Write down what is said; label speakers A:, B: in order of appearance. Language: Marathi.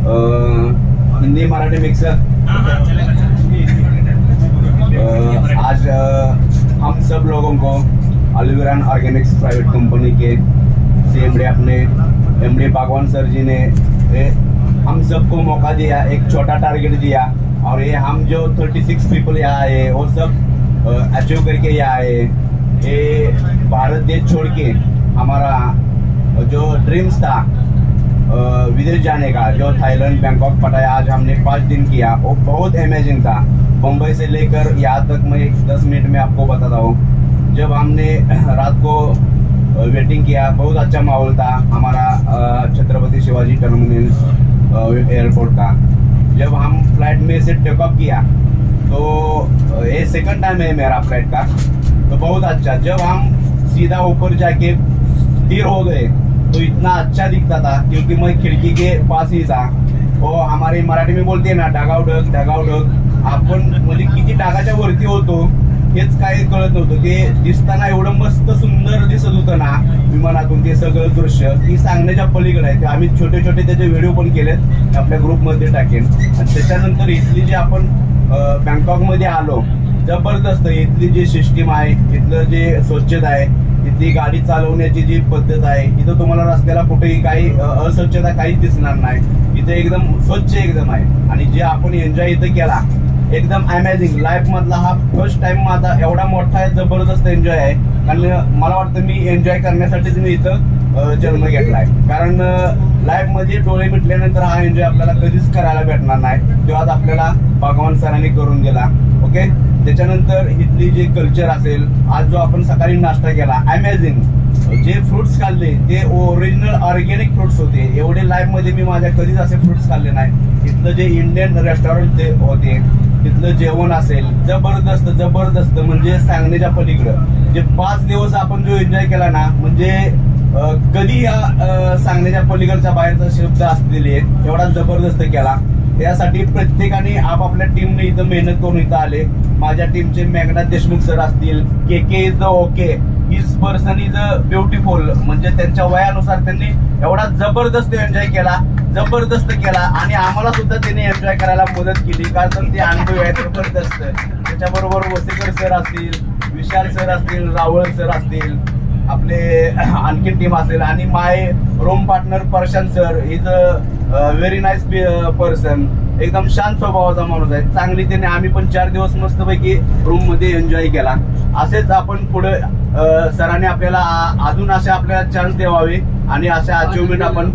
A: हिंदी मराठी मिक्स। आज हम सब लोगों को अल्विरान ऑर्गेनिक्स प्राइवेट कंपनी के CMD अपने MD भगवान सर जी ने हम सबको मौका दिया, एक छोटा टारगेट दिया और ये हम जो 36 पीपल यहाँ आए वो सब अचीव करके यहाँ आए। ये भारत देश छोड़ के हमारा जो ड्रीम्स था विदेश जाने का, जो थाईलैंड बैंकॉक पटाया, आज हमने 5 दिन किया, वो बहुत अमेजिंग था। मुंबई से लेकर यहाँ तक मैं 10 मिनट में आपको बताता हूँ। जब हमने रात को वेटिंग किया, बहुत अच्छा माहौल था हमारा छत्रपति शिवाजी टर्मिनस एयरपोर्ट का। जब हम फ्लाइट में से टेकऑफ किया तो ये सेकंड टाइम है मेरा फ्लाइट का, तो बहुत अच्छा। जब हम सीधा ऊपर जाके स्थिर हो गए तो इतना अच्छा दिखता था, क्योंकि मैं खिड़की के पास ही था। वो हमारी मराठी में बोलते ना ढगावढग ढगावढग, आपण म्हणजे किती ढगाच्या वरती होतो हेच काही कळत नव्हतं। ते दिसताना एवढं मस्त सुंदर दिसत होतं ना विमानातून, ते सगळं दृश्य ती सांगण्याच्या पलीकडे आहे। ते आम्ही छोटे छोटे त्याचे व्हिडिओ पण केलेत, आपल्या ग्रुपमध्ये टाकेन। आणि त्याच्यानंतर इथली जी आपण बँकॉकमध्ये आलो, जबरदस्त इथली जी सिस्टीम आहे, इथलं जे स्वच्छता आहे, इथली गाडी चालवण्याची जी पद्धत आहे, इथं तुम्हाला रस्त्याला कुठेही काही अस्वच्छता काहीच दिसणार नाही। इथं एकदम स्वच्छ एकदम आहे। आणि जे आपण एन्जॉय इथं केला एकदम अमेझिंग, लाईफ मधला हा फर्स्ट टाइम माझा एवढा मोठा जबरदस्त एन्जॉय आहे। कारण मला वाटतं मी एन्जॉय करण्यासाठीच मी इथं जन्म घेतलाय, कारण लाईफ मध्ये डोळे मिटल्यानंतर हा एन्जॉय आपल्याला कधीच करायला भेटणार नाही, तो आज आपल्याला भगवान सरांनी करून दिला। ओके, त्याच्यानंतर इथली जे कल्चर असेल, आज जो आपण सकाळी नाश्ता केला अमेझिंग, जे फ्रुट्स खाल्ले ते ओरिजिनल ऑर्गॅनिक फ्रुट्स होते। एवढे लाईफ मध्ये मी माझ्या कधीच असे फ्रुट्स खाल्ले नाही। इथलं जे इंडियन रेस्टॉरंट होते, तिथलं जेवण असेल जबरदस्त जबरदस्त, म्हणजे सांगण्याच्या पलीकडं। जे 5 दिवस आपण जो एन्जॉय केला ना, म्हणजे कधी या सांगण्याच्या पलीकडच्या बाहेरचा शब्द असलेले एवढा जबरदस्त केला। त्यासाठी प्रत्येकाने आपापल्या टीमने इथं मेहनत करून इथं आले। माझ्या टीमचे मेघनाथ देशमुख सर असतील, के is the okay, his person is beautiful, म्हणजे त्यांच्या वयानुसार त्यांनी एवढा जबरदस्त एन्जॉय केला, जबरदस्त केला। आणि आम्हाला सुद्धा त्यांनी एन्जॉय करायला मदत केली, कारण ते अनुभव आहेत जबरदस्त। त्याच्याबरोबर वसेकर सर असतील, विशाल सर असतील, रावळ सर असतील, आपले आणखी टीम असेल, आणि my room partner Prashant sir is a very nice person, एकदम शांत स्वभावाचा माणूस आहे। चांगली त्याने आम्ही पण 4 दिवस मस्तपैकी रूम मध्ये एन्जॉय केला। असेच आपण पुढे सरांनी आपल्याला अजून अशा आपल्याला चान्स द्यावे आणि अशा अचिव्हमेंट आपण